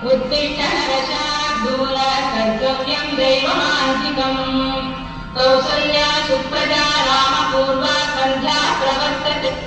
उत्तिष्ठ नरशार्दूल कर्तव्यं दैवमान्तिकम् कौसल्या सुप्रजा रामपूर्वा सन्ध्या प्रवर्तते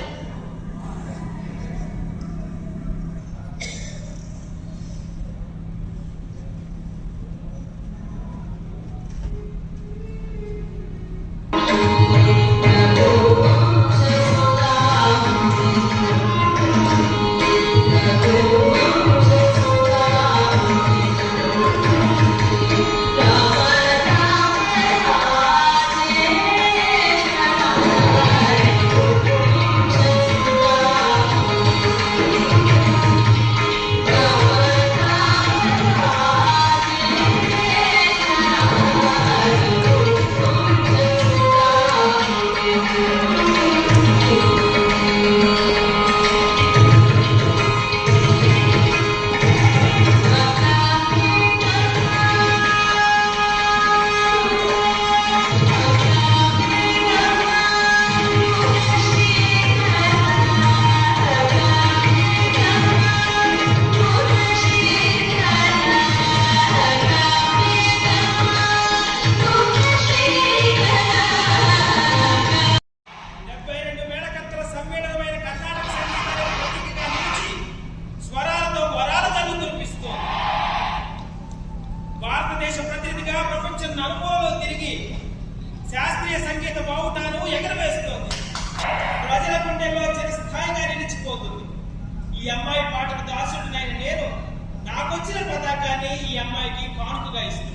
శాస్త్రీయ సంగీత బావుటాను ఎగరవేస్తోంది. ప్రజల గుండెల్లో చిరస్థాయిగా నిలిచిపోతుంది. ఈ అమ్మాయి పాటకు దాసుడినైన నేను నాకొచ్చిన పతాకాన్ని ఈ అమ్మాయికి కానుకగా ఇస్తున్నా.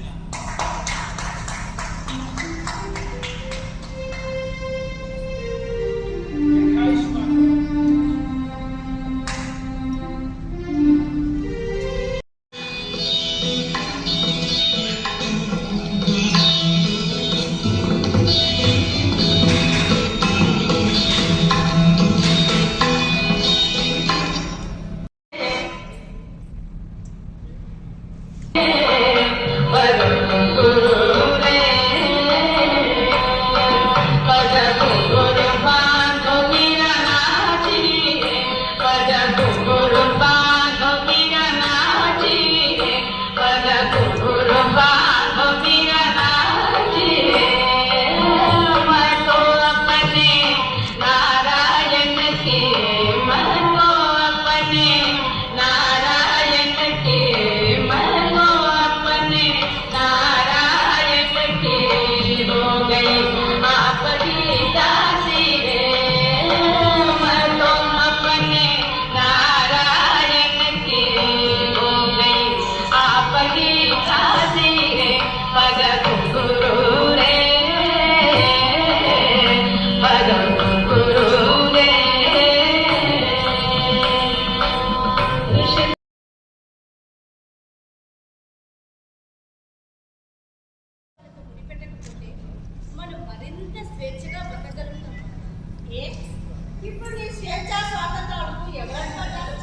ఇప్పుడు నీ స్వేచ్ఛ స్వాతంత్రాలకు ఎవరంటారు?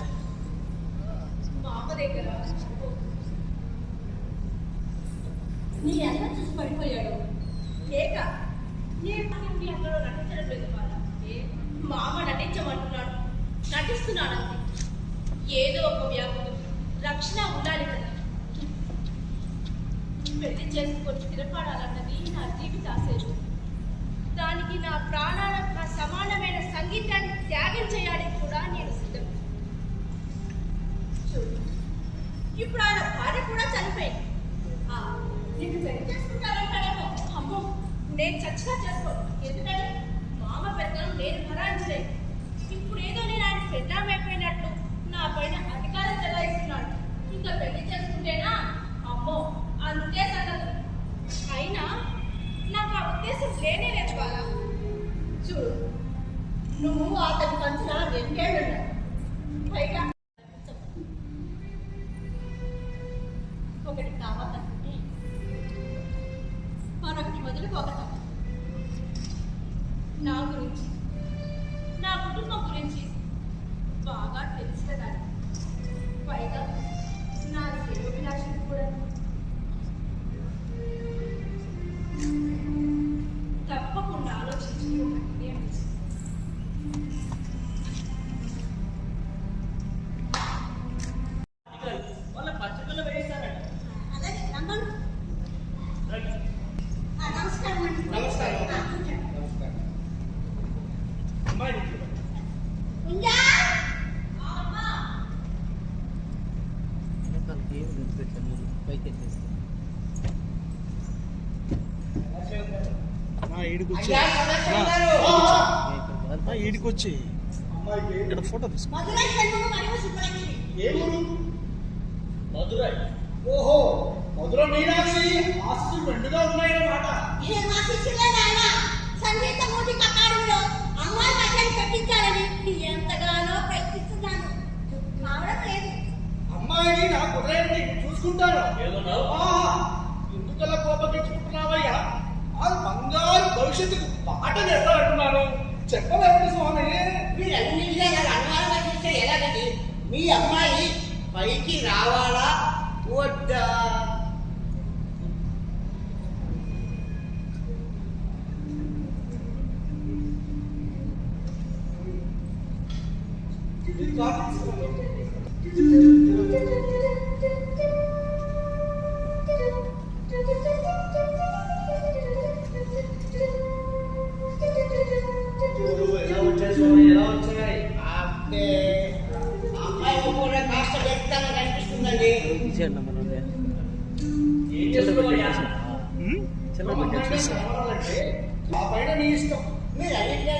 మా అమ్మ దగ్గర నీ ఎంత చూసి పడిపోయాడు. లేక అందులో నటించడం లేదు బాగా. మా అమ్మ నటించమంటున్నాడు, నటిస్తున్నాడంతే. ఏదో ఒక వ్యాపకం రక్షణ ఉండాలి కదా. పెళ్లి చేసుకొని స్థిరపడాలన్నది నా జీవిత ఆశయం. దానికి నా ప్రాణాలకు సమానమైన సంగీతాన్ని త్యాగం చేయడానికి కూడా నేను సిద్ధం. చూడు, ఇప్పుడు ఆయన భార్య కూడా చనిపోయింది. నేను పెళ్లి చేసుకుంటానంటాడేమో. అమ్మో, నేను చచ్చినా చేసుకోను. ఎందుకంటే మామ పెద్దలు నేను భరాయించలేదు. ఇప్పుడు ఏదో నేను ఆయన పెద్దామైపోయినట్లు నా పైన అధికారం చెలాయిస్తున్నాడు. ఇంకా పెళ్లి చేసుకుంటేనా? అమ్మో, అంతే సంగతి. అయినా నాకు ఆ ఉద్దేశం లేనే లేదు బాగా. చూడు, నువ్వు అతని పంచిన 2 ఏళ్ళు పైగా ఒకటి కావాలంటే మరొకటి వదులుకోగలం. నా గురించి, నా కుటుంబం గురించి బాగా తెలిసిన దాన్ని, పైగా నా శ్రేయోభిలాషను కూడా తప్పకుండా ఆలోచించి అమ్మాయిని ఉందా అమ్మా ఈడికొచ్చి ఇక్కడ ఫోటో తీసుకో. మధురై షణ్ముఖం మరియు సుబ్బలక్ష్మి. ఏ ఊరు? మధురై. ఓహో, మధుర మీనాక్షి ఆస్తులు రెండుగా ఉన్నాయన్నమాట. ఇది మా శిష్యులే నాయన. సంగీతమూర్తి అకాడమీలో అమ్మాయి కచేరీ పెట్టించాలని ఎంతగానో ప్రయత్నిస్తున్నాను. కావడం లేదు. అమ్మాయిని నా కుదరండి, చూసుకుంటాను. ఎందుకలా కోపగించుకుంటున్నావయ్యా? ఆ బంగారు భవిష్యత్తుకు పాట చేస్తానంటున్నాను. చెప్పలేదు స్వామి. మీరన్నింటిగా నాకు అనుమానంగా చూస్తే ఎలాగండి? మీ అమ్మాయి పైకి రావాలా వద్దా? అంటే అమ్మాయి కూడా కాస్త వ్యక్తంగా కనిపిస్తుందండి. ఆ పైన నీ ఇష్టం. మీరు అన్నింటిగా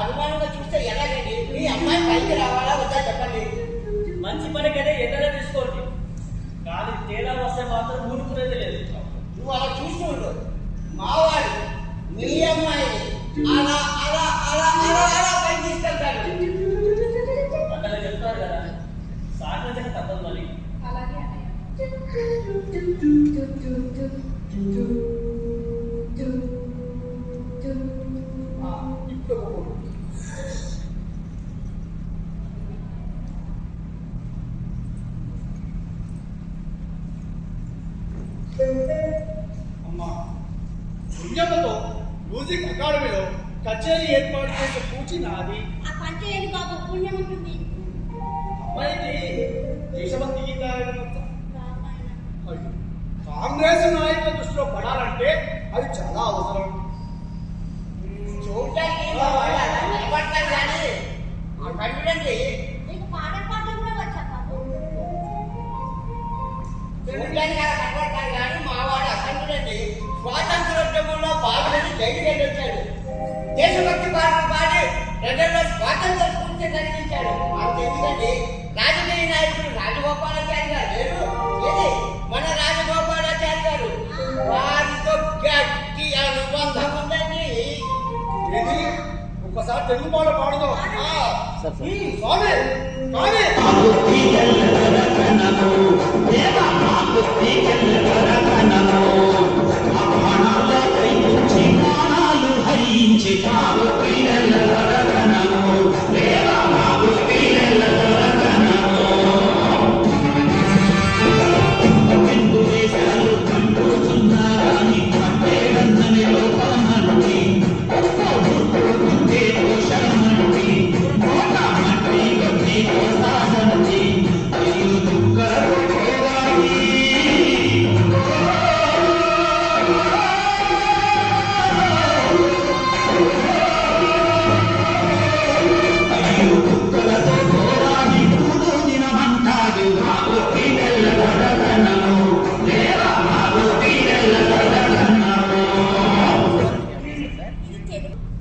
అనుమానంగా చూస్తే ఎలాగండి? మీ అమ్మాయి పైకి రావాలా వద్దా చెప్పండి. మంచి పని కదా ఎన్నైనా తీసుకోండి, కానీ తేడా వస్తే మాత్రం ఊరుకునేది లేదు. నువ్వు అలా చూస్తూ ఉండు. మావాడు మీ అమ్మాయిని అలా అలా అలా అలా అలా పైకి తీసుకెళ్తాడు. అక్కడ చెప్తారు కదా, సాగజక తప్పదు మరి. అలాగే అన్నయ్య. ఇప్పుడు అమ్మా, పుణ్యమతో మ్యూజిక్ అకాడమీలో కచేరీ ఏర్పాటు చేసే పూచి నాది. ఆ పని చేయండి బాబు, పుణ్యం ఉంటుంది. అమ్మాయికి దేశభక్తి గీతాలు కాంగ్రెస్ నాయకుల దృష్టిలో పడాలంటే అది చాలా అవసరం. చూడటానికి మా వాళ్ళు అలా నిలబడతారు కానీ ఆ కంటుడండి నీకు పాటలు కూడా వచ్చా బాబు? చూడటానికి అలా కనబడతారు కానీ మా వాడు అసంటుడండి. స్వాతంత్రోద్యమంలో పాల్గొని జైలుకి వెళ్ళి వచ్చాడు. దేశభక్తి పాటలు పాడి ప్రజల్లో స్వాతంత్ర స్ఫూర్తి కలిగించాడు. అంతెందుకండి, రాజకీయ నాయకుడు రాజగోపాలాచారి గారు లేరు ఏది మన రాజగోపాలాచారి గారు, వారితో గట్టి అనుబంధం ఉందండి. ఏది ఒక్కసారి తెలుగు పాట పాడుదాం. స్వామి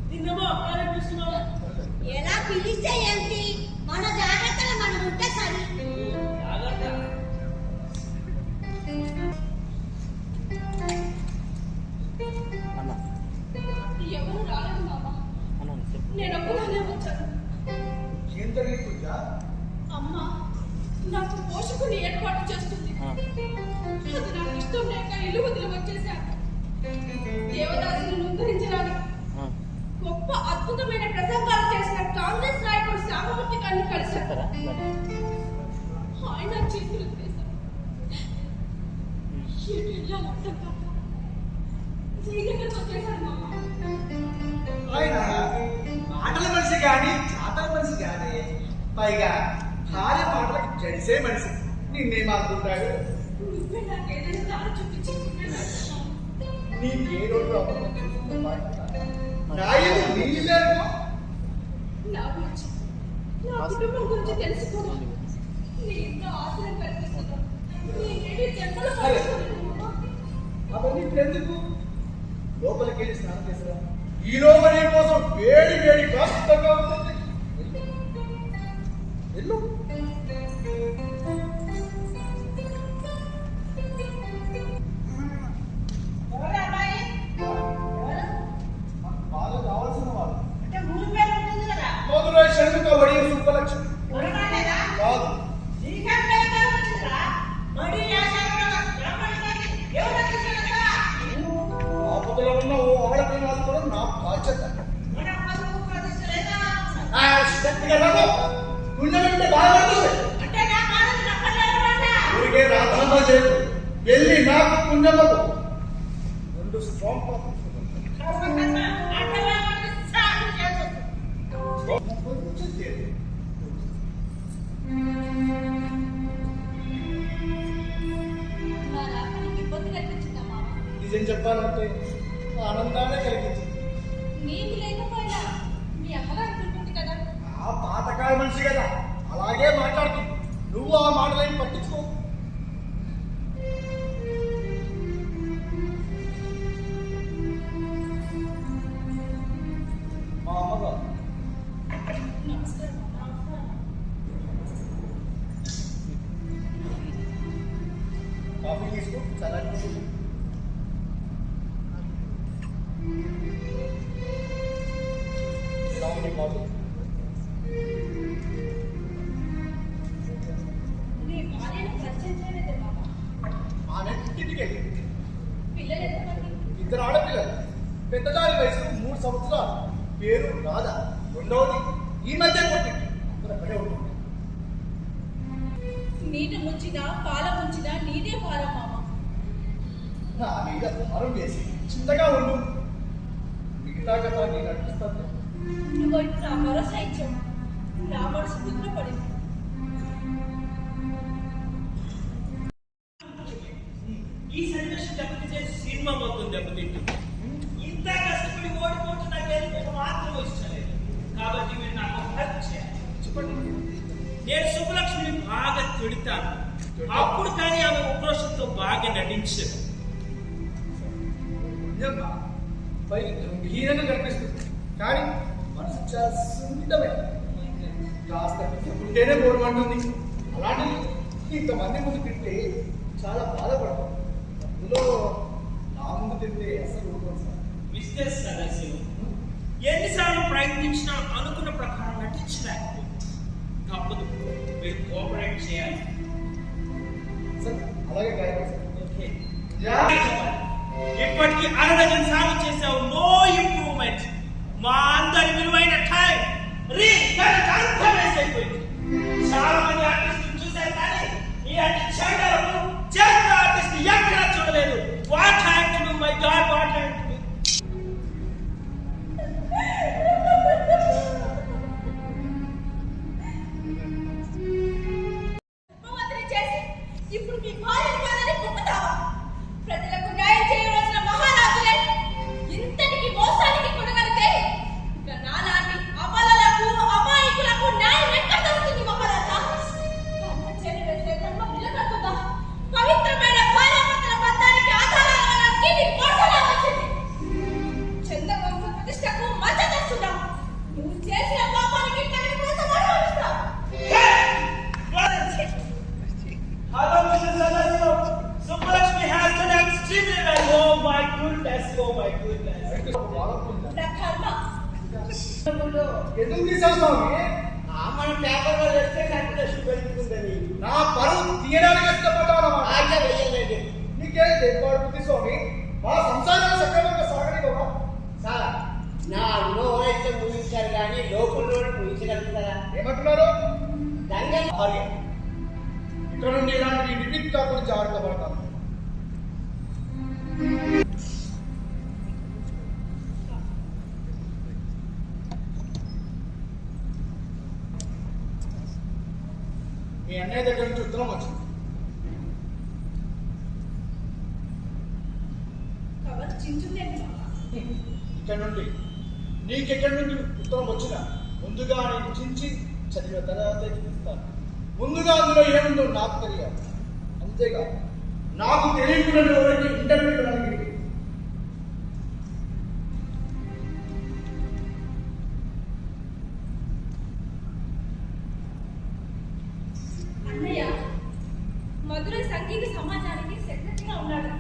నిన్నమో అనిపిస్తున్నావు. ఎలా పిలిస్తే ఏంటి? మన జాగ్రత్తలు మనం ఉంటే సరి. జాగ్రత్త. ఎవరు రాలేదు మామ. నేను ఒక్కదానే వచ్చాను. ఏం జరిగిందా? అమ్మ నాకు పోషకుని ఏర్పాటు చేస్తుంది. అది నాకు ఇష్టం లేక ఇల్లు వదిలి వచ్చేసాను. దేవదాసులను ఉద్ధరించడానికి గొప్ప అద్భుతమైన ప్రసంగాలు చేసిన కాంగ్రెస్ నాయకుడు శ్యామమూర్తి గారిని కలిశారు. ఆయన చేతులు తీశారు. అర్థం కాక వచ్చేసారు మామ. ఆయన మాటల మనిషి కానీ చాటల మనిషి కానీ, పైగా భార్య మాటలకు జడిసే మనిషి. నిన్నేమనుకుంటాడు? నువ్వే నాకు ఏదైనా దారి చూపించి నీకే రోజు రాయలు నీళ్ళేమో గురించి నా కుటుంబం గురించి తెలుసుకోవడం నీ ఇంట్లో ఆశ్రయం కల్పిస్తున్నాం. నీ నేటి జన్మలో అవన్నీ ఇప్పుడు ఎందుకు? లోపలికి వెళ్ళి స్నానం చేసిరా. ఈ లోపల నీ కోసం వేడి వేడి కాస్తంగా ఉంటుంది. వెళ్ళు. ఎవరు అమ్మాయి? ఎవరు? మనకు బాగా కావాల్సిన వాళ్ళు అంటే ఊరి పేరు ఉంటుంది కదా. మధురై షణ్ముఖ వడియ సుబ్బలక్ష్మి ఎవరన్నాడేనా? కాదు. నీకేం పేరు వచ్చిందిరా? మడి యాశాలలో బ్రాహ్మణుడికి ఎవరు వచ్చిందట? ఆపదలో ఉన్న ఓ ఆడపిల్ల ఆదుకోవడం నా బాధ్యత. మన పదవు ప్రతిష్టలేదా? గట్టిగా రాదు. గుండెలంటే బాధపడుతుంది. అంటే నా కాలేజీ నప్పలేదన్నమాట. ఊరికే రాధామా చేయకు. వెళ్ళి నాకు పుణ్యమకు 2 స్ట్రాంగ్ కాఫీ అంటే వాడిని సాగు చేస్తుంది. నా రాకనికి ఇబ్బంది కల్పించిందా మామ? నిజం చెప్పాలంటే ఆనందాన్ని కలిగించింది. నీకు లేకపోయినా మీ అమ్మగారు ఉంటుంది కదా. ఆ పాతకాల మనిషి కదా, అలాగే మాట్లాడుతుంది. నువ్వు ఆ మాటలని పట్టించుకో. మా అమ్మగారు నమస్కారం నమస్కారం. కాఫీ తీసుకో, చల్లటి ఎలా ఉంది కాఫీ? నీ భార్యను పరిచయం చేయలేదు మామ. ఆమె ఇంటికి వెళ్ళి పిల్లలు ఎంతమంది? 2 ఆడపిల్లలు. పెద్దదాని వయసు 3 సంవత్సరాలు. పేరు రాధ. రెండవది ఈ మధ్య కొట్టింది. అక్కడే ఉంటుంది. నీటి ముంచినా పాల ముంచినా నీదే భారం మామ. నా మీద భారం వేసి చింతగా ఉండు. మిగతా కథ నేను నడిపిస్తాను. నువ్వు ఇప్పుడు ఆ భరోసా ఇచ్చావు. నా మనసు కుదిరపడింది. ఈ సన్నివేశం దెబ్బతింటే సినిమా మొత్తం దెబ్బతింటుంది. ఇంత కష్టపడి ఓడిపోతున్న నాకు మాత్రం ఇష్టం లేదు. కాబట్టి మీరు నాకు హెల్ప్ చేయాలి. చెప్పండి. నేను సుబ్బలక్ష్మిని బాగా తిడతాను. అప్పుడు కానీ ఆమె ఉక్రోషంతో బాగా నటించారు. నిజంగా పై గంభీరంగా కనిపిస్తుంది, కానీ మనసు చాలా సున్నితమైన. కాస్త ఉంటేనే బోరమంటుంది. అలాంటిది ఇంతమంది ముందు తింటే చాలా బాధపడతాం. అందులో నా ముందు తింటే అసలు ఊరుకోను. మిస్టర్ సదాశివం, ఎన్నిసార్లు ప్రయత్నించినా అనుకున్న ప్రకారం నటించలేకపోతుంది. తప్పదు, మీరు కోఆపరేట్ చేయాలి. సార్ అలాగే గాయపడి ఓకే. యా. ఇప్పటికీ 6 సార్లు చేసావు. No improvement. మా అందరి విలువైన టైం అంతా వేస్ట్ అయిపోయింది. చాలా మంది ఆర్టిస్టులు చూశారు, కానీ ఇలాంటి చెడ్డలకు చెడ్డ ఆర్టిస్ట్ ఎక్కడా చూడలేదు. What have to do my god, what have to do? ఉపవాదన చేసి ఇప్పుడు మీ భార్యను కాదని పొక్కుతావా? ప్రజలకు న్యాయం చేయవలసిన మహారాజులే ఇంతటికి మోసానికి కొనగలిగితే ఇక నాలాంటి అబలలకు అమాయకులకు న్యాయం ఎక్కడ దొరుకుతుంది మహారాజా? కన్న చెల్లి వేసే ధర్మం నిలబడుతుందా? పవిత్రమైన భార్యాభర్తల బంధానికి ఆధారాలు అనడానికి నీ మోసాలే వచ్చింది. చంద్రవంశ ప్రతిష్టకు మచ్చ తెస్తున్నావు. నువ్వు చేసిన పాపానికి తగిన ఫలితం అనుభవిస్తావు. Hello, Mr. Sadaşiv. Subbulakshmi has done extremely well. Oh my goodness, oh my goodness. నా కర్మ. ఎందుకు తీసావు స్వామి? మన పేపర్లో వేస్తే కంటిన్యూషన్ పెరుగుతుందని నా పరువు తీయడానికి ఇష్టపడ్డావు అన్నమాట. ఆశ వేయలేదు. నీకే దెబ్బడుతుంది స్వామి. మా సంసారాలు సక్రమంగా సాగనివ్వవా? సార్, నా నోరైతే ముగించారు కానీ లోపల ముగించగలుగుతారా? ఏమంటున్నారు? దంగల్ భార్య ఇక్కడ నుండి ఇలాంటి రిపీట్ కాకుండా జాగ్రత్త పడతాను. మీ అన్నయ్య దగ్గర నుంచి ఉత్తరం వచ్చింది. కవర్ చించుందేంటి మామ? ఇక్కడ నుండి నీకెక్కడి నుండి ఉత్తరం వచ్చినా ముందుగా నేను చించి చదివిన తర్వాతే చూపిస్తాను. ముందుగా అందులో ఏముందో నాకు తెలియాలి. అంతేగా నాకు తెలియకుండా ఎవరికి ఇంటర్వ్యూ ఇవ్వడానికి అన్నయ్య మధుర సంగీత సమాజానికి సెక్రటరీగా ఉన్నాడట.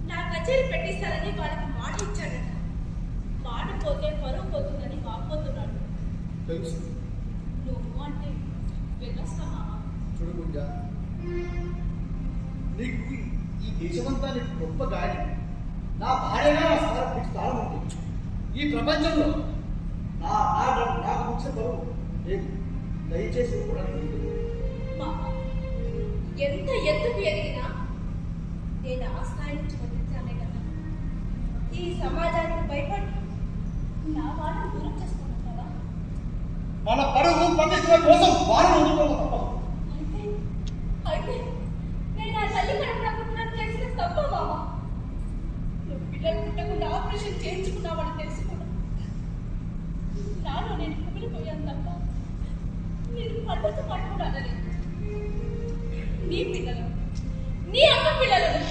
నా కచేరీ పెట్టిస్తానని వాళ్ళకి మాట ఇచ్చాడట. మాట పోతే పరువు పోతుందని వాపోతున్నాడు. తెలుసు. నువ్వు అంటే వెళ్ళొస్తామా? చూడు గుంజ, నీకు ఈ దేశమంతా నీకు గొప్ప గాలి. నా భార్యగా స్థానం ఉంది ఈ ప్రపంచంలో. నాకు ముఖ్య బరువు లేదు. దయచేసి కూడా ఎంత ఎత్తుకు ఎదిగినా నేను ఆ స్థాయి నుంచి వదిలించాలే కదా. ఈ సమాజానికి భయపడి నా వాళ్ళని దూరం చేసుకుంటున్నావా? మన పరువు ప్రతిష్టల కోసం వారిని వదులుకోవడం తప్పదు. అయితే నేను ఆ తల్లి కడుపున చేసిన తప్ప మామ. నువ్వు పిల్లలు పుట్టకుండా ఆపరేషన్ చేయించుకున్నావని తెలుసుకున్నా. నాలో నేను కుమిలిపోయాను తప్ప నేను పద్ధతి పట్టుకున్నానని. నీ పిల్లలు, నీ అక్క పిల్లలను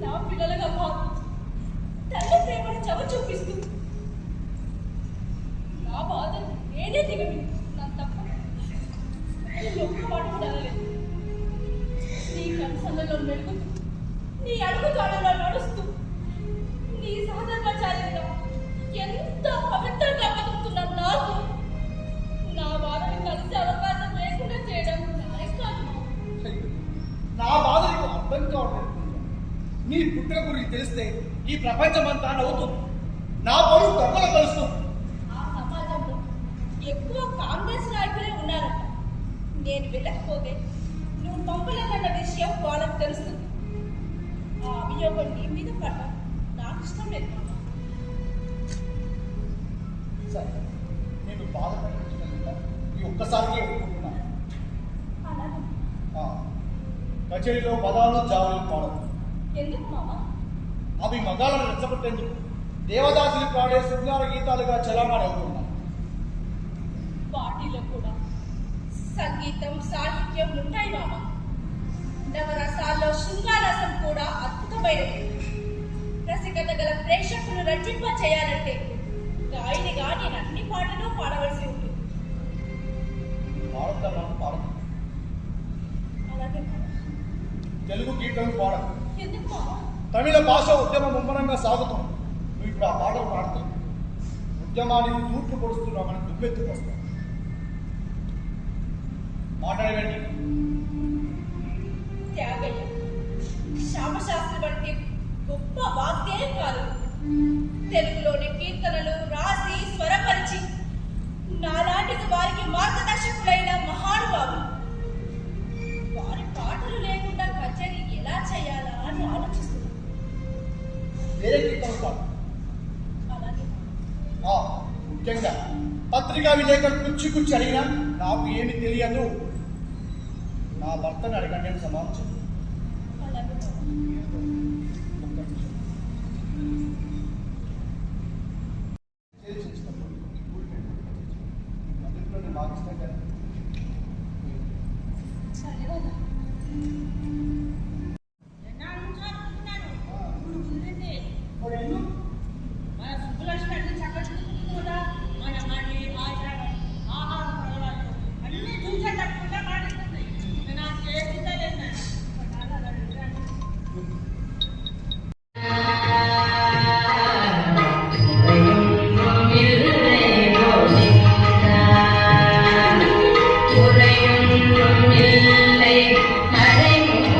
నా పిల్లలుగా భావించి తల్లి ప్రేమను చవ చూపిస్తూ నా బాధను నేనే దిగమిస్తున్నాను తప్ప ఒక్క మాట కూడా అనలేదు. నీ కన్సల్లో మెరుగుతూ, నీ అడుగు తాళలో నడుస్తూ, నీ సహధర్మచారిగా ఎంత పవిత్రంగా బతుకుతున్నావు. నాకు నా బాధని కలిసే అవకాశం లేకుండా చేయడం కాదు. నా బాధ నీకు అర్థం కావట్లేదు. నీ పుట్టుక గురించి తెలిస్తే ఈ ప్రపంచమంతా నవ్వుతుంది. నా పరువు తప్పగా కలుస్తుంది. ఆ సమాజంలో ఎక్కువ కాంగ్రెస్ నాయకులే ఉన్నారట. నేను వెళ్ళకపోతే నువ్వు పంపలేదన్న విషయం వాళ్ళకు తెలుస్తుంది. ఆ అభియోగం నీ మీద పడ్డా నాకు ఇష్టం లేదు మామ. సరే, నేను బాధ పెట్టిన ఈ ఒక్కసారికి ఒప్పుకుంటున్నాను. అలాగే కచేరీలో పదాలు జావులు పాడదు. ఎందుకు మామ? అవి మగాలను రెచ్చగొట్టేందుకు దేవదాసులు పాడే శృంగార గీతాలుగా చలామణి అవుతున్నాయి. వాటిలో కూడా సంగీతం, సాహిత్యం ఉంటాయి మామ. నవరసాల్లో శృంగారసం కూడా అద్భుతమైనది. రసికత గల ప్రేక్షకులు రంజింప చేయాలంటే గాయనిగా నేను అన్ని పాటలు పాడవలసి ఉంటుంది. పాడతాను పాడదు. అలాగే మామ. తెలుగు గీతాలు పాడదు. ఎందుకు మామ? తమిళ భాష ఉద్యమం ముమ్మరంగా సాగుతుంది. నువ్వు ఇప్పుడు ఆ పాటలు పాడుతావు. ఉద్యమానికి తూట్లు పొడుస్తున్నామని దుమ్మెత్తుకొస్తావు. మాట్లాడేవండి. త్యాగయ్య, శ్యామశాస్త్రి వంటి గొప్ప వాగ్గేయకారులు తెలుగులోని కీర్తనలు రాసి స్వరపరిచి నాలాంటి వారికి మార్గదర్శకులైన మహానుభావులు. వారి పాటలు లేకుండా కచేరీ ఎలా చేయాలా అని ఆలోచిస్తున్నారు. వేరే గీతాలు పాడు. అలాగే ముఖ్యంగా పత్రికా విలేకరులు కుచ్చి అడిగినా నాకు ఏమి తెలియదు. నా భర్తను అడగండి అని సమాచారం. అలాగే உறையும் இல்லை மறைமுக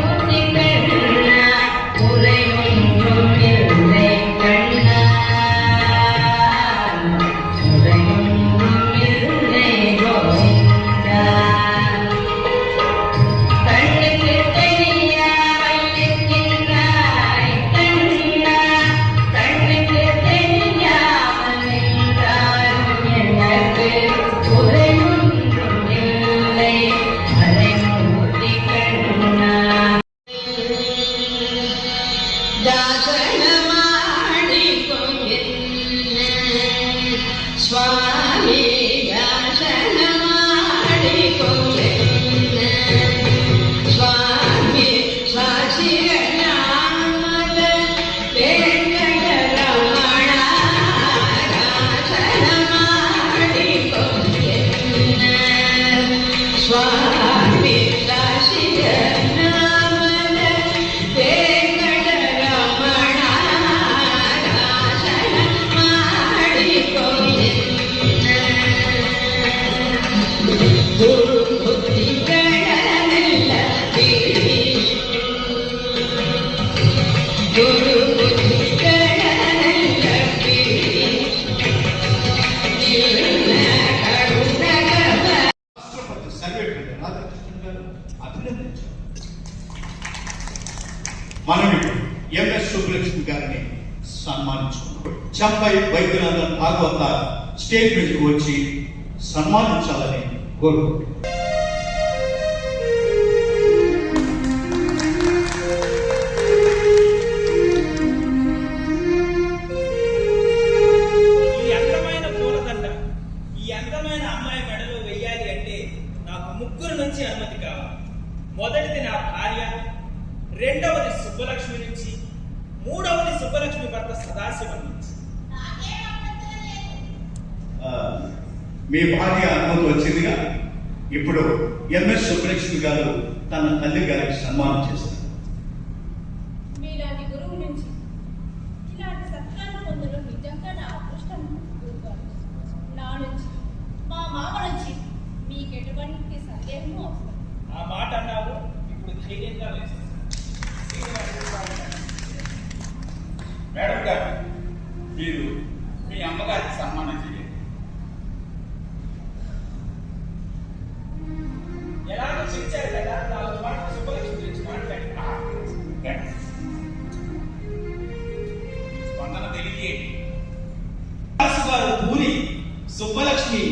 మనం ఎంఎస్ సుబ్బలక్ష్మి గారిని సన్మానించుకున్నాం. చంపై వైద్యనాథన్ భాగవత స్టేజ్ మీదకి వచ్చి సన్మానించాలని కోరుకుంటున్నాం. ఈ అందమైన పూలదండ ఈ అందమైన అమ్మాయి మెడలో వెయ్యాలి అంటే నాకు ముగ్గురు నుంచి అనుమతి కావాలి. మొదటిది నా భార్య, రెండవది సుబ్బలక్ష్మి నుంచి, మూడవది సుబ్బలక్ష్మి భర్త సదాశివం నుంచి. మీ భార్య అనుమతి వచ్చిందిగా, ఇప్పుడు ఎంఎస్ సుబ్బలక్ష్మి గారు తన తల్లి గారికి సన్మానం చేస్తారు. మీలాంటి గురువు నుంచి ఇలాంటి సత్కారం పొందడం నిజంగా నా అదృష్టం. నా నుంచి మా మామ నుంచి మీకు ఎటువంటి సందేహం అవసరం. ఆ మాట అన్నావు, ఇప్పుడు ధైర్యంగా వేస్తాను. మేడం గారు, మీరు మీ అమ్మగారికి సన్మానం చేయండి. ఎలాగో చెప్తారు కదా, నాలుగు మాటలు సుబ్బలక్ష్మి గురించి మాట్లాడి స్పందన తెలియజేయండి. గారు పూరి సుబ్బలక్ష్మి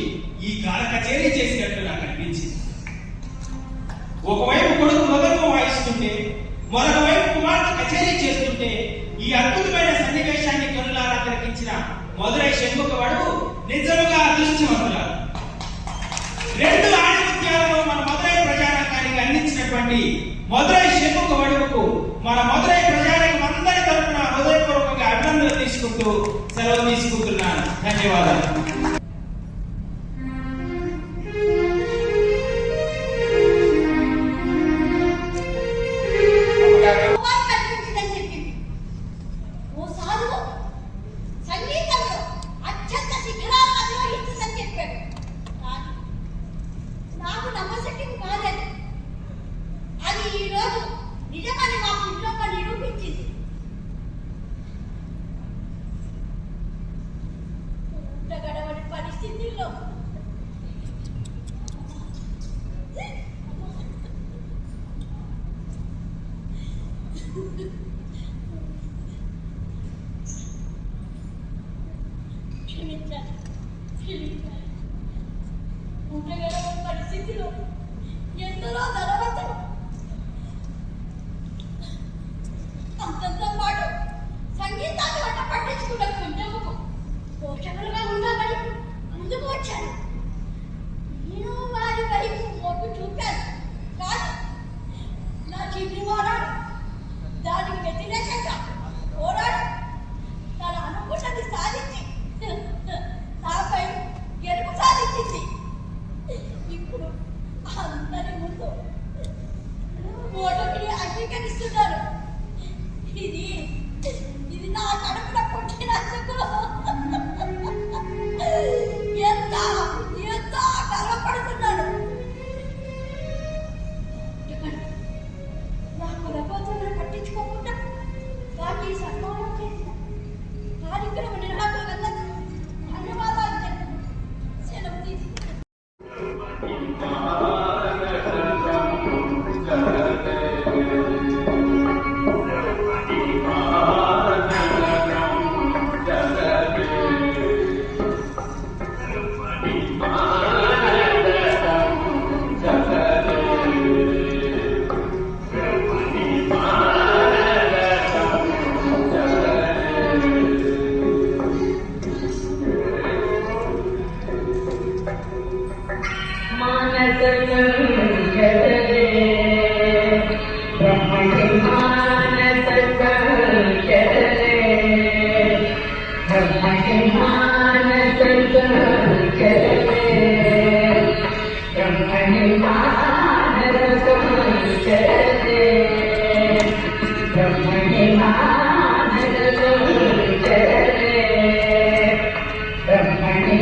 ఈ గాన కచేరీ చేసినట్టు నాకు అనిపించింది. ఒకవైపు కొడుకు మృదంగం వాయిస్తుంటే, మరొక వైపు కుమార్తె కచేరీ చేస్తుంటే ఈ అద్భుతమైన సన్నివేశాన్ని కనులారా తిలకించిన మధురై షణ్ముఖ వడుగు నిజంగా అదృష్టవంతురాలు. రెండు ఆధిపత్యాలలో మన మధురై ప్రజానకానికి అందించినటువంటి మధురై షణ్ముఖ వడుగుకు మన మధురై ప్రజానికం అందరి తరపున హృదయపూర్వకంగా అభినందనలు తీసుకుంటూ సెలవు తీసుకుంటున్నాను. ధన్యవాదాలు. పరిస్థితుల్లో క్షమించాలి, ఉండగలవని పరిస్థితిలో ఎందరో ధనవంతులు అంతంతో పాటు సంగీతాన్ని వంట పట్టించుకున్న కుంటముకు పోషకులుగా ఉండాలని ముందుకు వచ్చాను. నేను వారి వైపు మొగ్గు చూపాను, కానీ నా చిన్ని పోరాడు దానికి వ్యతిరేకంగా పోరాడు తన అనుభూతిని సాధించి నాపై గెలుపు సాధించింది. ఇప్పుడు అందరి ముందు ఓటమిని అంగీకరిస్తున్నారు. ఇది నా కడుపున పుట్టినందుకు ఎంత గర్వపడుతున్నాను. నా కులపోతులను పట్టించుకోకుండా వాటి సన్మానం చేసిన కార్యక్రమ నిర్వాహకులందరూ ధన్యవాదాలు తెలుపు సెలవు తీసుకుంటాను. Brahmani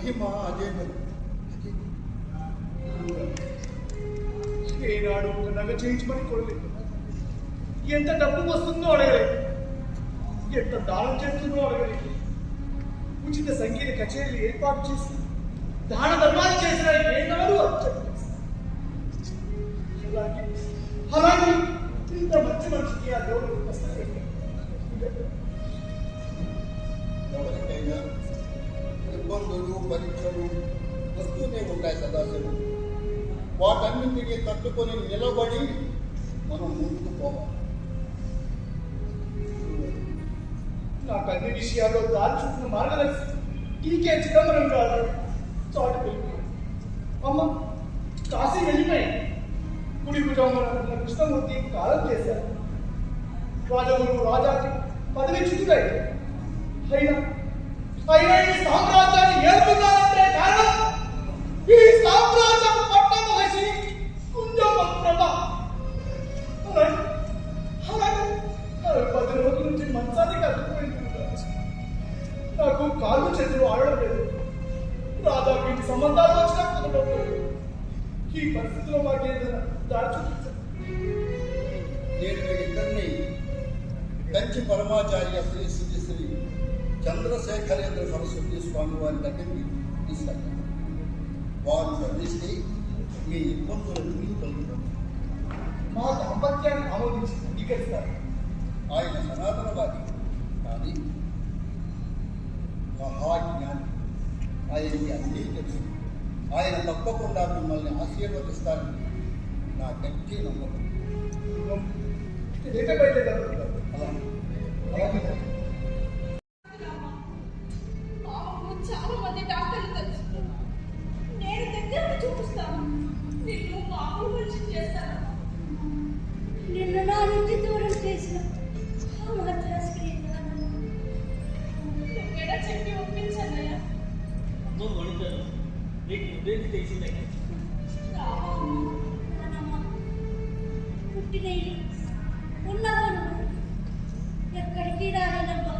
మహిమ అదే మరి. ఏనాడు ఒక నగ చేయించమని కోరలేదు. ఎంత డబ్బు వస్తుందో అడగలేదు. ఎంత దానం చేస్తుందో అడగలేదు. ఉచిత సంగీత కచేరీలు ఏర్పాటు చేసి దాన ధర్మాలు చేసిన ఏనాడు అలాగే ఇంత మంచి మనిషికి ఆ దేవుడు ఎవరికైనా ఇబ్బందులు పరీక్షలు వస్తూనే ఉంటాయి సదాశివుడు. వాటన్నింటినీ తట్టుకొని నిలబడి మనం ముందుకు పోవాలి. నాకు అన్ని విషయాల్లో దాల్చుకున్న మార్గదర్శి టీకే చిదంబరం గారు చాటు వెళ్ళిపోయాడు. అమ్మ కాశీ వెళ్ళిపోయాయి. కుడి భుజంలో కృష్ణమూర్తి కాలం చేశారు. రాజగురు రాజాకి పదవి చుట్టుతాయి. అయినా ఈ సామ్రాజ్యాన్ని ఏలుతున్నారంటే కారణం ఈ సామ్రాజ్యం పట్ట మహర్షి కుంజమ ప్రభ. అలాగే 10 రోజుల నుంచి మంచాన్ని కట్టుకుపోయింది. నాకు కాళ్ళు చేతులు ఆడడం లేదు. రాధా వీటి సంబంధాలు వచ్చినా కుదరడం లేదు. ఈ పరిస్థితిలో మాకేదైనా దారి చూపించారు. నేను వీరిద్దరిని కంచి పరమాచార్య శ్రీ శ్రీ శ్రీ చంద్రశేఖరేంద్ర సరస్వతి స్వామి వారి దగ్గరికి తీసుకెళ్ళాను. వారు చదివిస్తే మీ ఇబ్బందులన్నీ కలుగుతారు. మా దాంపత్యాన్ని ఆమోదించి అంగీకరిస్తారు. ఆయన సనాతనవాది కానీ మహాజ్ఞాని. ఆయనకి అన్నీ తెలుసు. ఆయన తప్పకుండా మిమ్మల్ని ఆశీర్వదిస్తారని నా గట్టి నమ్మకం. రేపే బయలుదేరారు. అలాగే మామకు చాలా మంది డాక్టర్లు తెలుసు. నేను దగ్గర చూపిస్తాను. నిన్ను మామూలు మనిషి చేస్తాను. నిన్ను నా నుంచి దూరం చేసిన నువ్వేనా చెప్పి ఒప్పించానయ్యా. అమ్మో వణితాను, నీకు నువ్వేంటి తెలిసిందయ్యా? పుట్టిన ఇల్లు ఉన్నవారు ఎక్కడికి రాలేదమ్మా.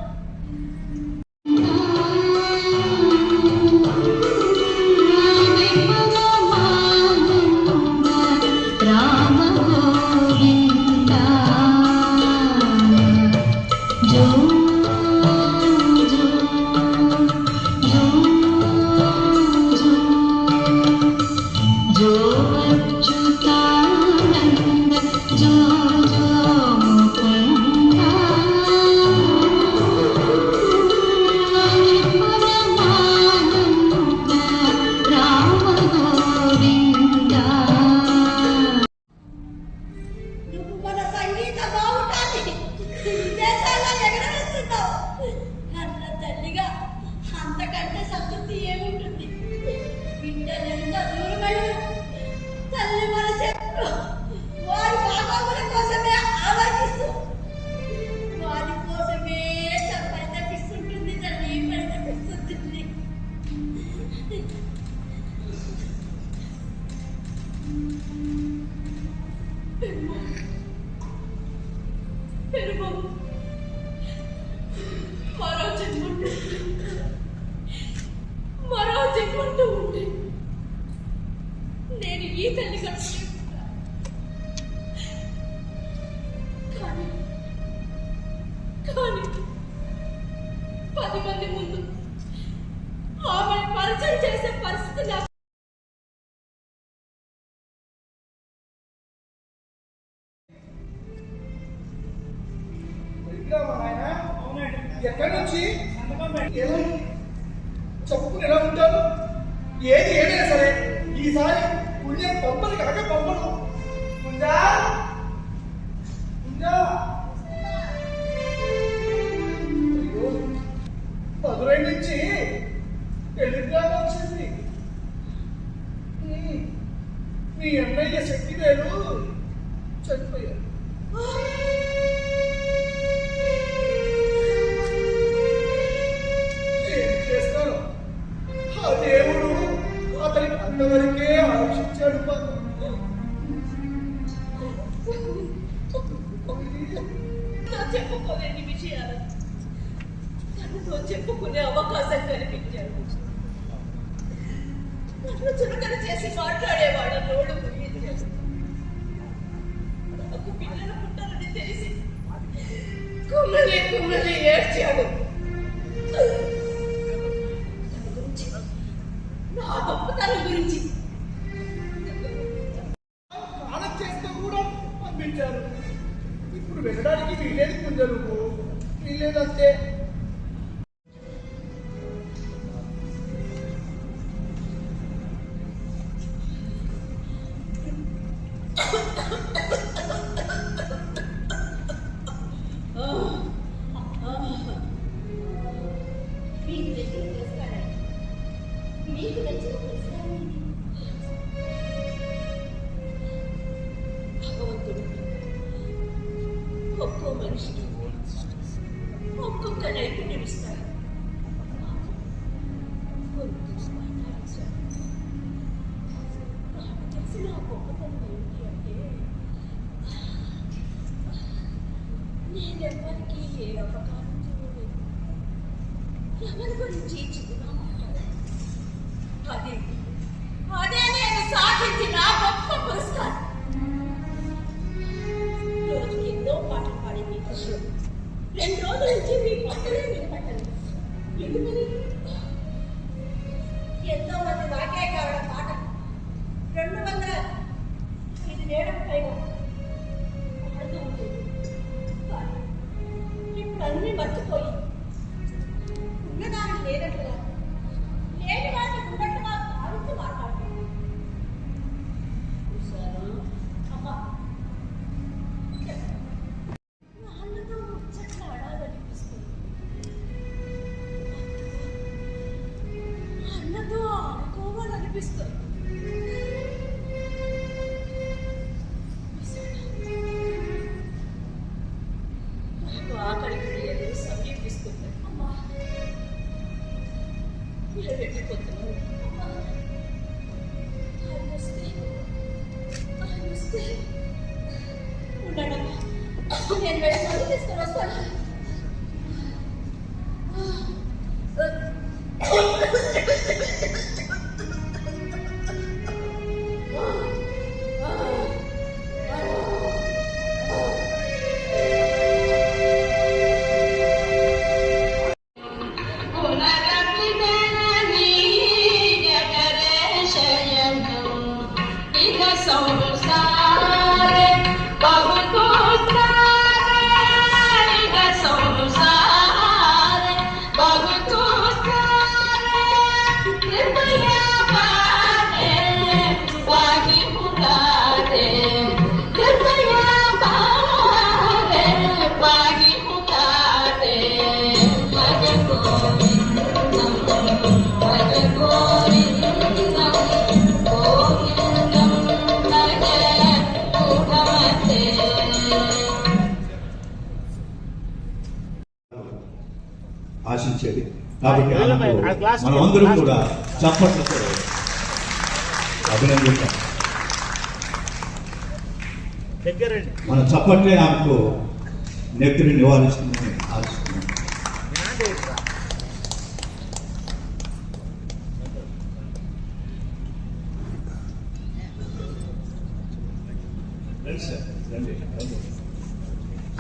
మరో జన్మంటూ ఉంటే నేను ఈ తల్లి కానీ 10 మంది ముందు ఆమెను పరిచయం చేసే పరిస్థితి నాకు ఎక్కడి నుంచి చెప్పుకుని ఎలా ఉంటారు? ఏది ఏదైనా సరే ఈసారి పుణ్యం పంపని కాక పంపను. ఉందా ఉందా? మధురై నుంచి టెలిగ్రామ్ వచ్చింది. మీ అన్నయ్య శక్తివేలు చనిపోయారు. దేవుడు అతనికి అంతవరకే ఆలోచించాడు. చెప్పుకోలేని విషయాలు తనతో చెప్పుకునే అవకాశం కనిపించాడు. చురుకలు చేసి మాట్లాడేవాడు నోడు ముగించాడు. నాకు పిల్లలు పుట్టాలని తెలిసి కుమ్మలి ఏడ్చాడు. నా గొప్పతనం గురించి స్నానం చేస్తూ కూడా పంపించారు. ఇప్పుడు వెళ్ళడానికి వీల్లేదు కుంజలు, వీల్లేదంతే. మీకు నచ్చిన పురస్కారం, మీకు నచ్చిన పురస్కారం ఇది. భగవంతుడు ఒక్కో మనిషికి ఒక్కొక్క నైపుణ్యం ఇస్తాడు. నాకు తెలిసిన గొప్పతనం ఏంటి అంటే, నేనెవ్వరికి ఏ అపకారం చేయలేదు, ఎవరి గురించి చిన్నగా మాట్లాడాను. అదే నేను సాధించిన గొప్ప పురస్కారం. రోజుకి ఎన్నో పాటలు పాడి మీ కృషి 2 రోజుల నుంచి మీ పాటలే వినపట్టను. ఎందుకని? ఎంతో మంది నాకే కావడం పాట 205 వేలకు పైగా పాడుతూ ఉంటుంది. కానీ ఇప్పుడు అన్నీ మర్చిపోయి ఉన్నదాన్ని లేనట్లుగా, లేని వాటిని ఉన్నట్టుగా భావించి మాట్లాడుతున్నాను. అమ్మా, నాన్నతో ముచ్చట్లు ఆడాలనిపిస్తుంది, అన్నతో ఆడుకోవాలనిపిస్తుంది. నాకు ఆకలి క్రియలు సమీపిస్తున్నాయి. అమ్మా, మీరు వెళ్ళిపోతున్నారు. అమ్మా, ఆయన వస్తే ఉండడమ్మా, నేను వెళ్ళి తీసుకొని వస్తాను. ఆశించేది. కాబట్టి మనమందరం కూడా చప్పట్లతో అభినందించాం. మన చప్పట్లే ఆమెకు నెత్తిని నివారిస్తుందని ఆశిస్తున్నాం.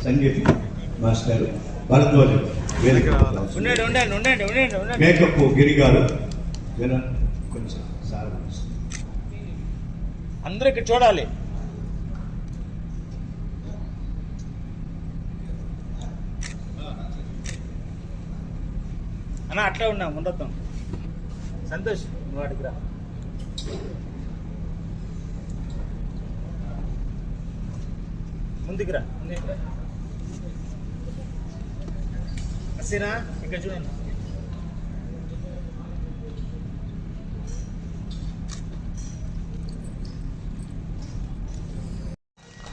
సంగీత మాస్టర్ భరద్వాజు, మేకప్ గిరి గారు, కొంచెం సార్ అందరూ ఇక్కడ చూడాలి. అన్న అట్లా ఉన్నా ఉండొద్దాం. సంతోష్ వాటికి రా. ముందుకు రా. అసినా ఇక్కడ చూడండి.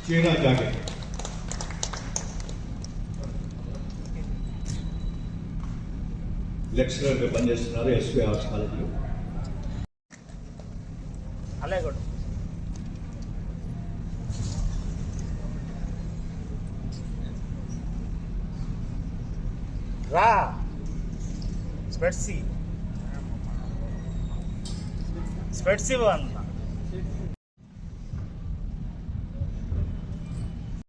చీనా జాకెట్ లెక్చరర్గా పనిచేస్తున్నారు ఎస్పీ ఆర్ట్స్ కాలేజీలో. అలాగే కూడా రా. స్పెట్సీ స్పెట్స్ ఇవ్వన్న